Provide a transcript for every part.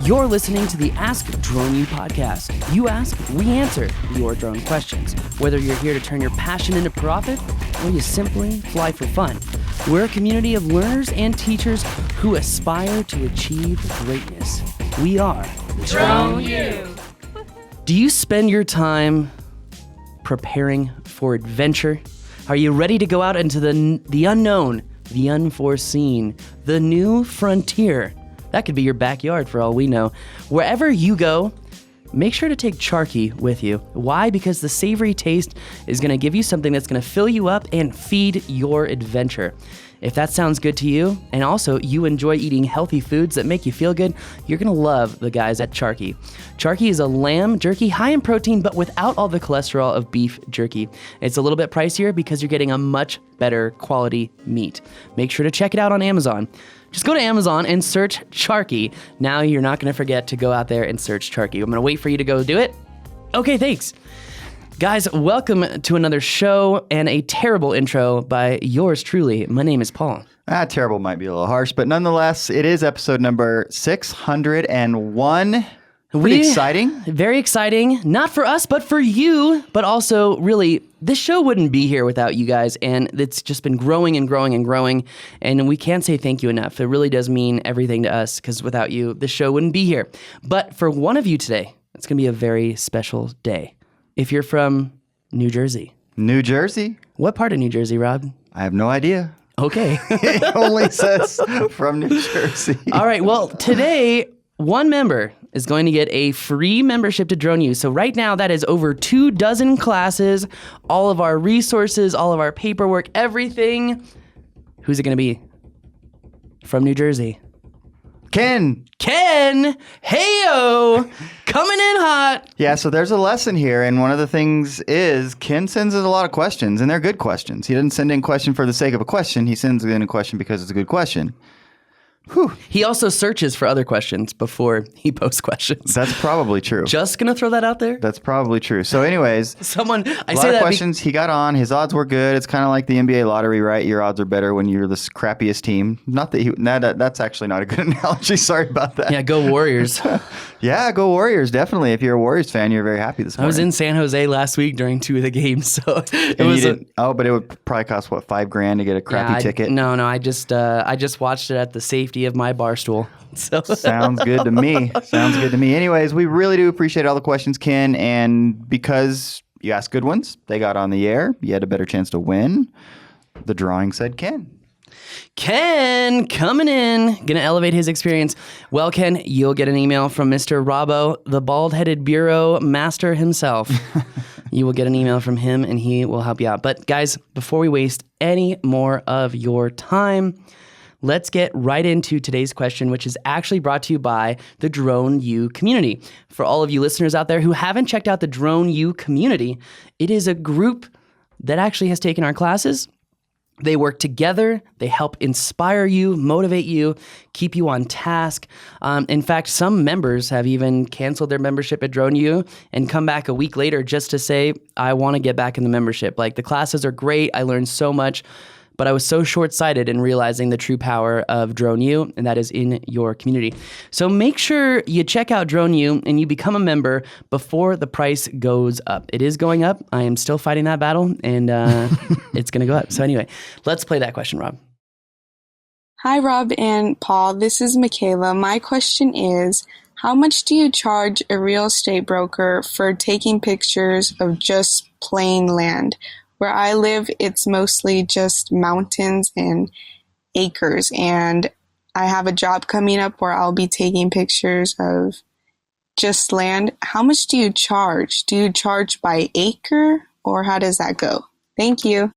You're listening to the Ask Drone U podcast. You ask, we answer your drone questions. Whether you're here to turn your passion into profit or you simply fly for fun, we're a community of learners and teachers who aspire to achieve greatness. We are Drone U. Do you spend your time preparing for adventure? Are you ready to go out into the unknown, the unforeseen, the new frontier? That could be your backyard for all we know. Wherever you go, make sure to take Charky with you. Why? Because the savory taste is going to give you something that's going to fill you up and feed your adventure. If that sounds good to you, and also you enjoy eating healthy foods that make you feel good, you're going to love the guys at Charky. Charky is a lamb jerky high in protein, but without all the cholesterol of beef jerky. It's a little bit pricier because you're getting a much better quality meat. Make sure to check it out on Amazon. Just go to Amazon and search Charky. Now you're not going to forget to go out there and search Charky. I'm going to wait for you to go do it. Okay, thanks. Guys, welcome to another show and a terrible intro by yours truly. My name is Paul. Terrible might be a little harsh, but nonetheless, it is episode number 601. Pretty exciting. Very exciting. Not for us, but for you. But also, really, this show wouldn't be here without you guys. And it's just been growing and growing and growing. And we can't say thank you enough. It really does mean everything to us, because without you, this show wouldn't be here. But for one of you today, it's going to be a very special day. If you're from New Jersey. New Jersey? What part of New Jersey, Rob? I have no idea. Okay. It only says from New Jersey. All right. Well, today, one member is going to get a free membership to Drone U. So right now, that is over 24 classes, all of our resources, all of our paperwork, everything. Who's it going to be? From New Jersey. Ken, heyo, coming in hot. Yeah, so there's a lesson here, and one of the things is Ken sends us a lot of questions, and they're good questions. He doesn't send in a question for the sake of a question. He sends in a question because it's a good question. Whew. He also searches for other questions before he posts questions. That's probably true. Just gonna throw that out there. That's probably true. So anyways, a lot of questions. He got on. His odds were good. It's kind of like the NBA lottery, right? Your odds are better when you're the crappiest team. Not that that's actually not a good analogy. Sorry about that. Yeah, go Warriors. Yeah, go Warriors. Definitely. If you're a Warriors fan, you're very happy this morning. I was in San Jose last week during 2 of the games, so but it would probably cost what, $5,000 to get a crappy ticket? No. I just watched it at the safety of my bar stool. So Sounds good to me. Anyways, we really do appreciate all the questions, Ken, and because you asked good ones, they got on the air. You had a better chance to win. The drawing said Ken. Ken coming in, gonna elevate his experience. Well, Ken, you'll get an email from Mr. Robbo, the bald-headed bureau master himself. You will get an email from him, and he will help you out. But guys, before we waste any more of your time, let's get right into today's question, which is actually brought to you by the Drone U community. For all of you listeners out there who haven't checked out the Drone U community, it is a group that actually has taken our classes. They work together. They help inspire you, motivate you, keep you on task. In fact, some members have even canceled their membership at Drone U and come back a week later just to say, I want to get back in the membership. Like, the classes are great. I learned so much. But I was so short-sighted in realizing the true power of Drone U, and that is in your community. So make sure you check out Drone U and you become a member before the price goes up. It is going up. I am still fighting that battle, and it's going to go up. So anyway, let's play that question, Rob. Hi, Rob and Paul. This is Michaela. My question is, how much do you charge a real estate broker for taking pictures of just plain land? Where I live, it's mostly just mountains and acres, and I have a job coming up where I'll be taking pictures of just land. How much do you charge? Do you charge by acre, or how does that go? Thank you.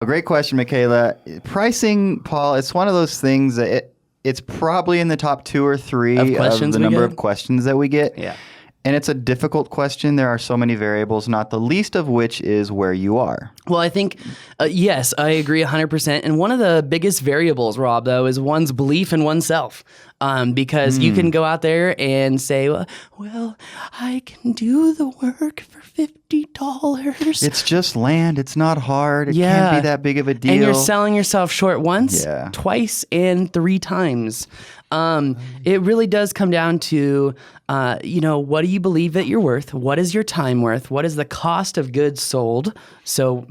A great question, Michaela. Pricing, Paul, it's one of those things that it's probably in the top 2 or 3 of the number of questions that we get. Yeah. And it's a difficult question. There are so many variables, not the least of which is where you are. Well, I think, yes, I agree 100%. And one of the biggest variables, Rob, though, is one's belief in oneself. because you can go out there and say, well, I can do the work for $50. It's just land. It's not hard. It can't be that big of a deal. And you're selling yourself short once, twice, and 3 times. It really does come down to, what do you believe that you're worth? What is your time worth? What is the cost of goods sold? So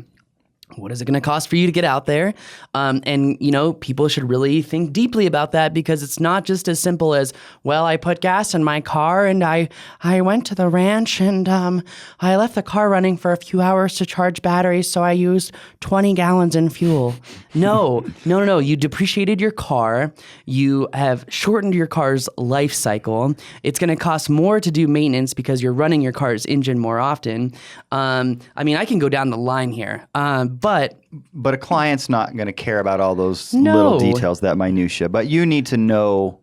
what is it going to cost for you to get out there? And people should really think deeply about that, because it's not just as simple as, well, I put gas in my car and I went to the ranch and I left the car running for a few hours to charge batteries, so I used 20 gallons in fuel. No. You depreciated your car. You have shortened your car's life cycle. It's going to cost more to do maintenance because you're running your car's engine more often. I can go down the line here. But a client's not going to care about all those little details, that minutia. But you need to know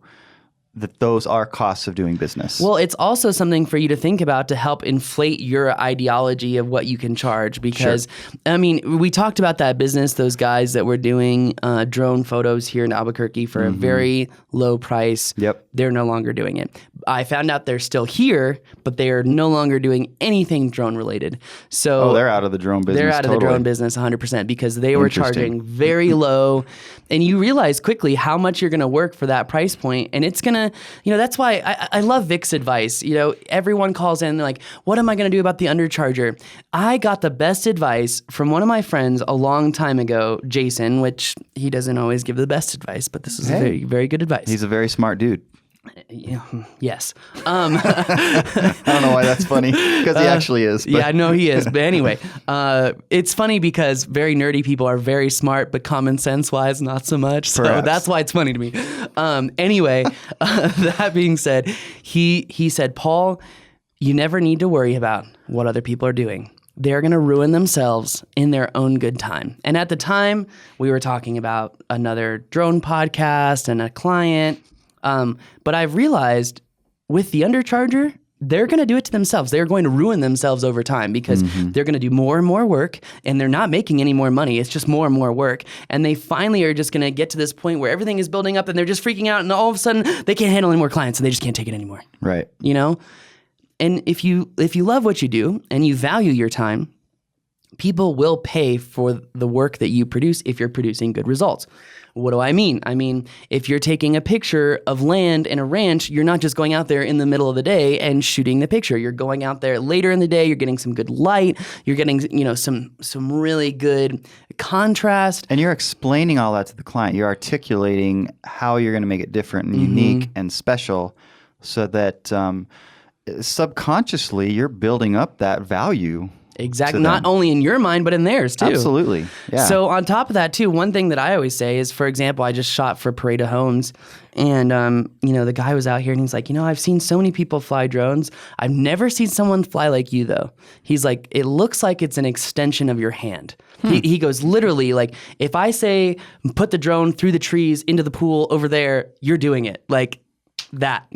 that those are costs of doing business. Well, it's also something for you to think about to help inflate your ideology of what you can charge. Because, we talked about that business, those guys that were doing drone photos here in Albuquerque for a very low price. Yep. They're no longer doing it. I found out they're still here, but they are no longer doing anything drone related. So they're out of the drone business. They're out of the drone business 100% because they were charging very low. And you realize quickly how much you're going to work for that price point. And it's going to, that's why I love Vic's advice. Everyone calls in, they're like, what am I going to do about the undercharger? I got the best advice from one of my friends a long time ago, Jason, which he doesn't always give the best advice, but this is very, very good advice. He's a very smart dude. Yes. I don't know why that's funny, because he actually is. But. Yeah, I know he is. But anyway, it's funny because very nerdy people are very smart, but common sense wise, not so much. So that's why it's funny to me. Anyway, that being said, he said, Paul, you never need to worry about what other people are doing. They're going to ruin themselves in their own good time. And at the time, we were talking about another drone podcast and a client. But I've realized with the undercharger, they're going to do it to themselves. They're going to ruin themselves over time because they're going to do more and more work, and they're not making any more money. It's just more and more work. And they finally are just going to get to this point where everything is building up and they're just freaking out, and all of a sudden they can't handle any more clients and they just can't take it anymore. Right. And if you love what you do and you value your time, people will pay for the work that you produce if you're producing good results. What do I mean? I mean, if you're taking a picture of land in a ranch, you're not just going out there in the middle of the day and shooting the picture. You're going out there later in the day, you're getting some good light, you're getting, some really good contrast. And you're explaining all that to the client. You're articulating how you're going to make it different and unique and special, so that subconsciously you're building up that value. Exactly. Not only in your mind, but in theirs too. Absolutely. Yeah. So on top of that too, one thing that I always say is, for example, I just shot for Parade of Homes, and the guy was out here and he's like, I've seen so many people fly drones. I've never seen someone fly like you though. He's like, it looks like it's an extension of your hand. He goes, literally, like, if I say put the drone through the trees into the pool over there, you're doing it. Like that,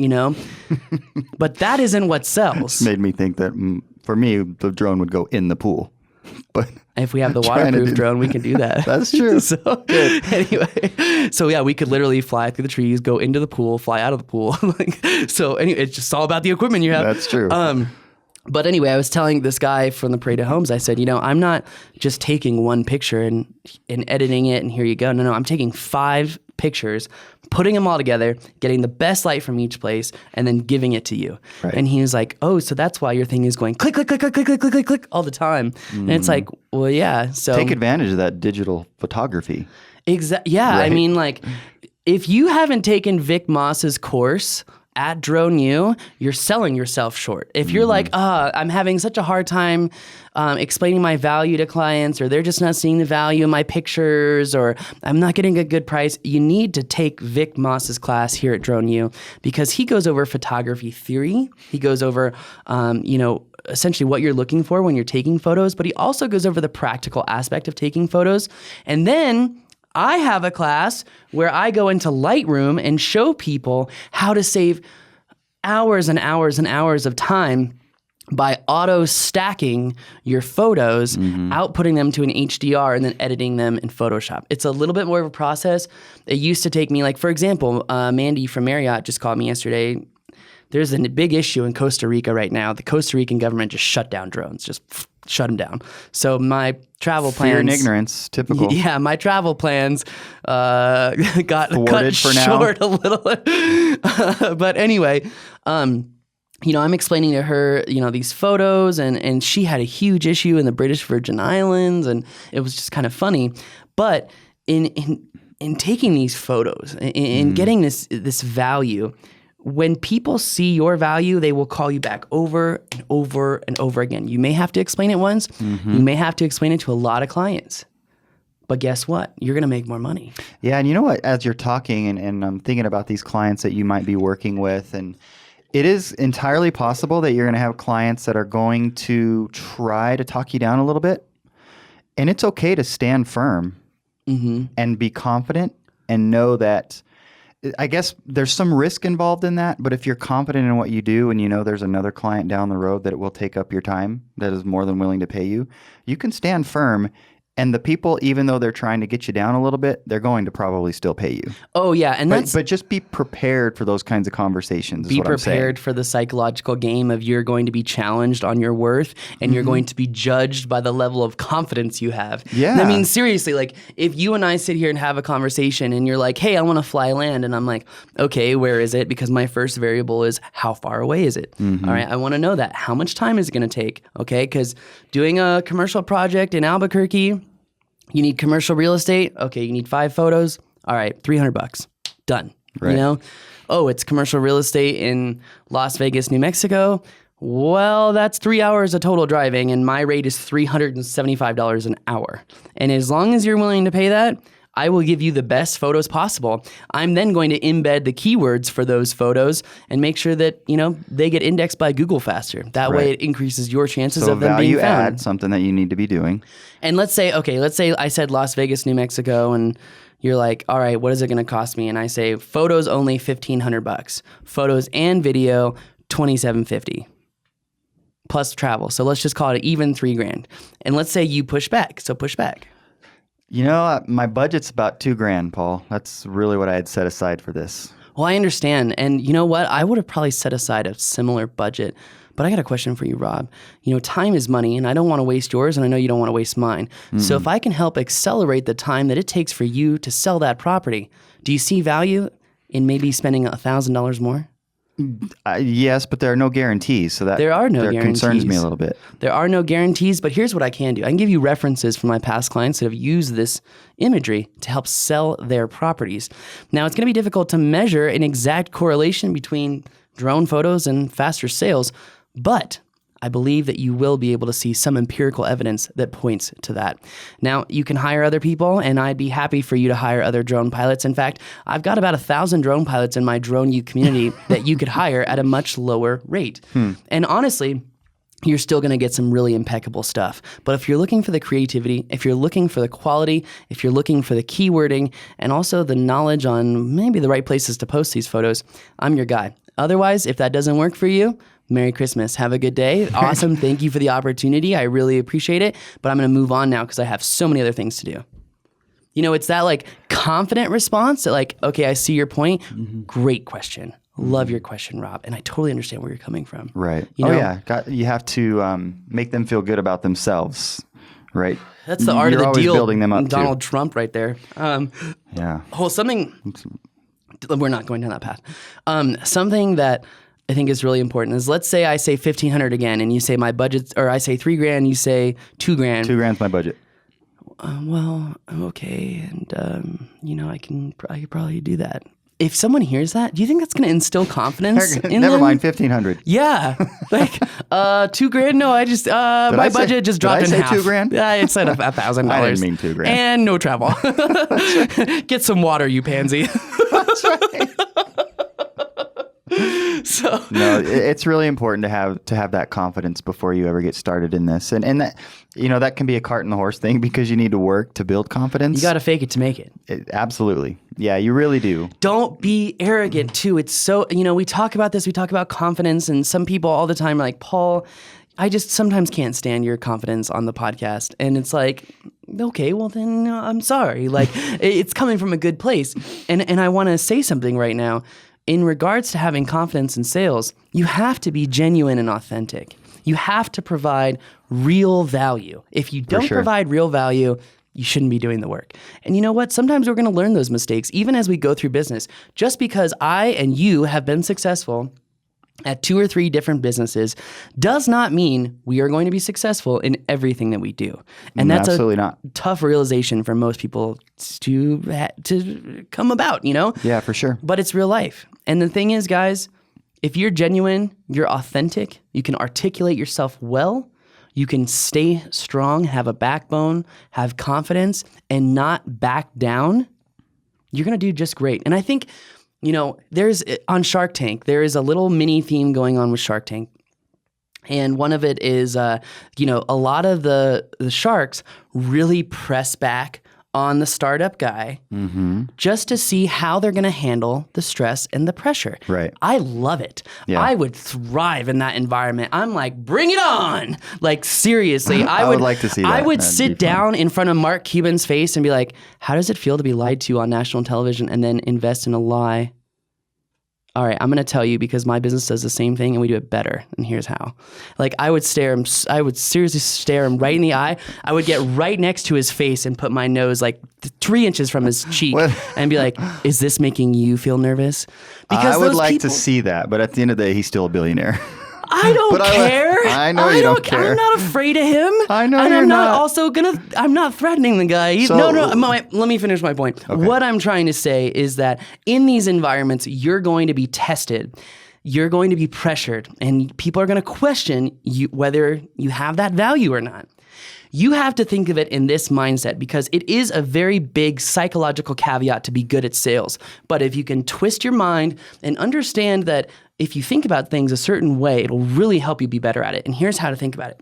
But that isn't what sells. Made me think that for me, the drone would go in the pool. But if we have the waterproof drone, we can do that. That's true. So we could literally fly through the trees, go into the pool, fly out of the pool. It's just all about the equipment you have. That's true. But anyway, I was telling this guy from the Parade of Homes, I said, I'm not just taking one picture and editing it and here you go. No, I'm taking 5 pictures, putting them all together, getting the best light from each place, and then giving it to you. Right. And he was like, oh, so that's why your thing is going click, click, click, click, click, click, click, click, click all the time. And it's like, well, yeah. So take advantage of that digital photography. Exactly. Yeah. Right. I mean, like, if you haven't taken Vic Moss's course at Drone U, you're selling yourself short. If you're like, I'm having such a hard time explaining my value to clients, or they're just not seeing the value in my pictures, or I'm not getting a good price, you need to take Vic Moss's class here at Drone U, because he goes over photography theory. He goes over, essentially what you're looking for when you're taking photos, but he also goes over the practical aspect of taking photos. And then I have a class where I go into Lightroom and show people how to save hours and hours and hours of time by auto stacking your photos, outputting them to an HDR, and then editing them in Photoshop. It's a little bit more of a process. It used to take me, like, for example, Mandy from Marriott just called me yesterday. There's a big issue in Costa Rica right now. The Costa Rican government just shut down drones, just shut them down. So my travel plans... Fear and ignorance, typical. Yeah, my travel plans got Thwarted cut for short a little. But anyway, I'm explaining to her, these photos, and she had a huge issue in the British Virgin Islands, and it was just kind of funny. But in taking these photos, in getting this value... When people see your value, they will call you back over and over and over again. You may have to explain it once. You may have to explain it to a lot of clients. But guess what? You're going to make more money. Yeah, and you know what? As you're talking and I'm thinking about these clients that you might be working with, and it is entirely possible that you're going to have clients that are going to try to talk you down a little bit. And it's okay to stand firm and be confident and know that I guess there's some risk involved in that, but if you're confident in what you do and you know there's another client down the road that will take up your time that is more than willing to pay you, you can stand firm. And the people, even though they're trying to get you down a little bit, they're going to probably still pay you. Oh, yeah. And but just be prepared for those kinds of conversations. Be prepared for the psychological game of you're going to be challenged on your worth and you're going to be judged by the level of confidence you have. Yeah. I mean, seriously, like if you and I sit here and have a conversation and you're like, hey, I want to fly land. And I'm like, okay, where is it? Because my first variable is how far away is it? All right, I want to know that. How much time is it going to take? Okay, because doing a commercial project in Albuquerque, you need commercial real estate. Okay, you need 5 photos. All right, $300. Done. Right. Oh, it's commercial real estate in Las Vegas, New Mexico. Well, that's 3 hours of total driving, and my rate is $375 an hour. And as long as you're willing to pay that, I will give you the best photos possible. I'm then going to embed the keywords for those photos and make sure that, they get indexed by Google faster. That way it increases your chances of them being found. So value add, something that you need to be doing. And let's say I said Las Vegas, New Mexico, and you're like, all right, what is it going to cost me? And I say photos only $1,500, photos and video $2,750 plus travel. So let's just call it even $3,000. And let's say you push back. So push back. My budget's about $2,000, Paul. That's really what I had set aside for this. Well, I understand. And you know what? I would have probably set aside a similar budget. But I got a question for you, Rob. Time is money, and I don't want to waste yours, and I know you don't want to waste mine. So if I can help accelerate the time that it takes for you to sell that property, do you see value in maybe spending $1,000 more? Yes, but there are no guarantees. So that there are no guarantees. Concerns me a little bit. There are no guarantees, but here's what I can do. I can give you references from my past clients that have used this imagery to help sell their properties. Now, it's going to be difficult to measure an exact correlation between drone photos and faster sales, but I believe that you will be able to see some empirical evidence that points to that. Now, you can hire other people, and I'd be happy for you to hire other drone pilots. In fact, I've got about 1,000 drone pilots in my drone youth community that you could hire at a much lower rate. And honestly, you're still going to get some really impeccable stuff. But if you're looking for the creativity, if you're looking for the quality, if you're looking for the keywording, and also the knowledge on maybe the right places to post these photos, I'm your guy. Otherwise, if that doesn't work for you, Merry Christmas. Have a good day. Awesome. Thank you for the opportunity. I really appreciate it. But I'm going to move on now because I have so many other things to do. It's that confident response that okay, I see your point. Great question. Love your question, Rob. And I totally understand where you're coming from. Right. You have to make them feel good about themselves, right? That's the art of the deal. Building them up Donald too. Trump right there. Yeah. We're not going down that path. Something that I think is really important is, let's say I say $1,500 again, and you say my budget, or I say $3,000, you say $2,000. $2,000's my budget. Well, okay, and I could probably do that. If someone hears that, do you think that's going to instill confidence in Never them? mind, $1,500. Yeah, $2,000. No, I just my budget just dropped in half. Did I say $2,000? Yeah, it said $1,000. I didn't mean $2,000. And no travel. Get some water, you pansy. That's right. So no, it's really important to have that confidence before you ever get started in this, and that that can be a cart and the horse thing because you need to work to build confidence. You got to fake it to make it. Absolutely, yeah, you really do. Don't be arrogant too. It's so we talk about this. We talk about confidence, and some people all the time are like, Paul, I just sometimes can't stand your confidence on the podcast. And it's like, okay, well then I'm sorry. Like it's coming from a good place. And I want to say something right now. In regards to having confidence in sales, you have to be genuine and authentic. You have to provide real value. If you don't provide real value, you shouldn't be doing the work. And you know what? Sometimes we're going to learn those mistakes, even as we go through business. Just because I and you have been successful at 2 or 3 different businesses does not mean we are going to be successful in everything that we do. And that's absolutely not. Tough realization for most people to come about, you know? Yeah, for sure. But it's real life. And the thing is, guys, if you're genuine, you're authentic, you can articulate yourself well, you can stay strong, have a backbone, have confidence, and not back down, you're going to do just great. And I think, you know, there's on Shark Tank, there is a little mini theme going on with Shark Tank. And one of it is, you know, a lot of the sharks really press back on the startup guy just to see how they're going to handle the stress and the pressure. Right. I love it. Yeah. I would thrive in that environment. I'm like, bring it on. Like, seriously. I would like to see that. I would That'd sit down in front of Mark Cuban's face and be like, how does it feel to be lied to on national television and then invest in a lie? All right, I'm going to tell you because my business does the same thing and we do it better. And here's how. Like I would seriously stare him right in the eye. I would get right next to his face and put my nose like 3 inches from his cheek and be like, is this making you feel nervous? Because I would like to see that, but at the end of the day, he's still a billionaire. I don't care. I know you don't care. I'm not afraid of him. I know and you're I'm not. not. Also I'm not threatening the guy. So, no. Let me finish my point. Okay. What I'm trying to say is that in these environments, you're going to be tested. You're going to be pressured, and people are going to question you whether you have that value or not. You have to think of it in this mindset because it is a very big psychological caveat to be good at sales. But if you can twist your mind and understand that if you think about things a certain way, it'll really help you be better at it. And here's how to think about it.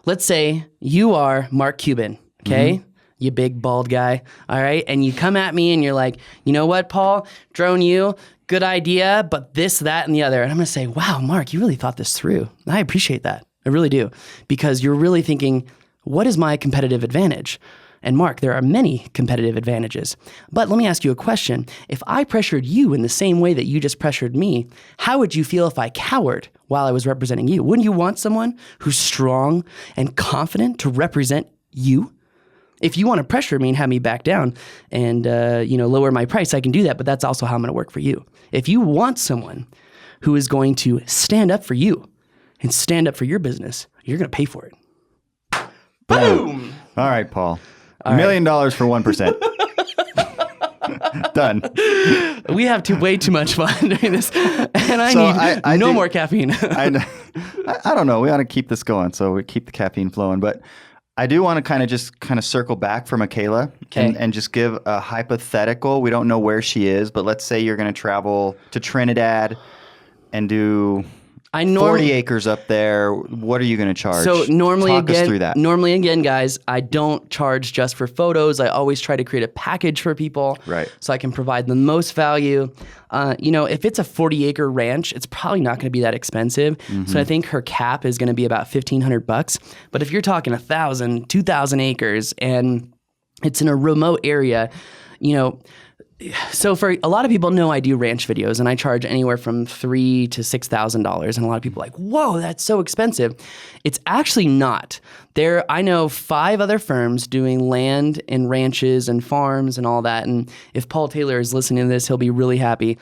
Let's say you are Mark Cuban, okay? You big bald guy, all right? And you come at me and you're like, you know what, Paul? Drone you, good idea, but this, that, and the other. And I'm going to say, wow, Mark, you really thought this through. I appreciate that. I really do. Because you're really thinking, what is my competitive advantage? And Mark, there are many competitive advantages. But let me ask you a question. If I pressured you in the same way that you just pressured me, how would you feel if I cowered while I was representing you? Wouldn't you want someone who's strong and confident to represent you? If you want to pressure me and have me back down and lower my price, I can do that, but that's also how I'm going to work for you. If you want someone who is going to stand up for you and stand up for your business, you're going to pay for it. Boom! All right, Paul. $1 million for 1%. Done. We have way too much fun doing this, and I need more caffeine. I don't know. We ought to keep this going, so we keep the caffeine flowing. But I do want to kind of circle back for Michaela and just give a hypothetical. We don't know where she is, but let's say you're going to travel to Trinidad and do 40 acres up there. What are you going to charge? So Talk us through that. Normally, again, guys, I don't charge just for photos. I always try to create a package for people, right? So I can provide the most value. If it's a 40-acre ranch, it's probably not going to be that expensive. So I think her cap is going to be about $1,500. But if you're talking 1,000, 2,000 acres, and it's in a remote area, so for a lot of people know I do ranch videos and I charge anywhere from $3,000 to $6,000. And a lot of people are like, whoa, that's so expensive. It's actually not. I know 5 other firms doing land and ranches and farms and all that. And if Paul Taylor is listening to this, he'll be really happy.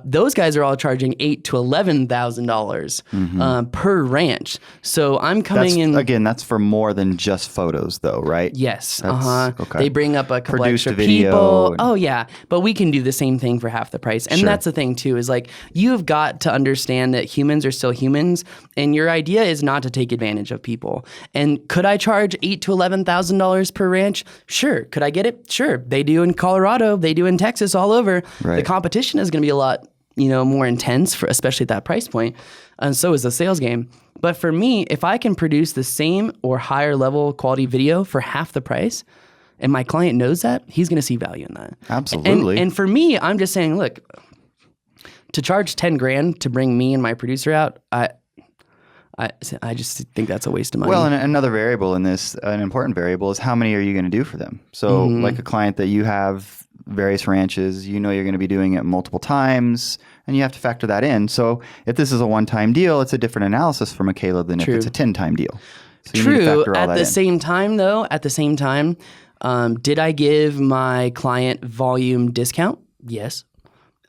Those guys are all charging $8,000 to $11,000 per ranch. So I'm coming in. Again, that's for more than just photos though, right? Yes. Okay. They bring up a couple Produced extra video people. Oh yeah. But we can do the same thing for half the price. And that's the thing too, is like, you've got to understand that humans are still humans and your idea is not to take advantage of people. And could I charge $8,000 to $11,000 per ranch? Sure. Could I get it? Sure. They do in Colorado. They do in Texas, all over. Right. The competition is going to be a lot, more intense, especially at that price point. And so is the sales game. But for me, if I can produce the same or higher level quality video for half the price, and my client knows that, he's going to see value in that. Absolutely. And for me, I'm just saying, look, to charge $10,000 to bring me and my producer out, I just think that's a waste of money. Well, and another variable in this, an important variable, is how many are you going to do for them? So like a client that you have various ranches, you know you're going to be doing it multiple times, and you have to factor that in. So if this is a one-time deal, it's a different analysis for Michaela than if it's a 10-time deal. So you need to factor all that in. Same time, though, did I give my client volume discount? Yes.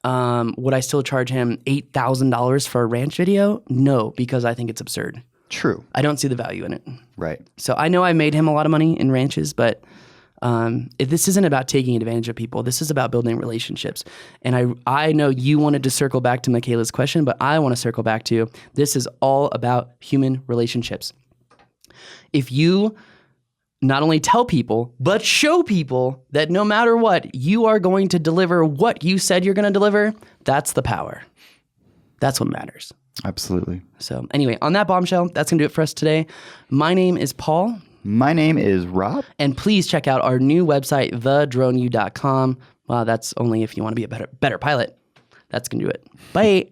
Would I still charge him $8,000 for a ranch video? No, because I think it's absurd. True. I don't see the value in it. Right. So I know I made him a lot of money in ranches, but this isn't about taking advantage of people. This is about building relationships. And I know you wanted to circle back to Michaela's question, but I want to circle back to this is all about human relationships. If you not only tell people, but show people that no matter what, you are going to deliver what you said you're going to deliver, that's the power. That's what matters. Absolutely. So anyway, on that bombshell, that's going to do it for us today. My name is Paul. My name is Rob. And please check out our new website, thedroneu.com. Well, that's only if you want to be a better pilot. That's going to do it. Bye.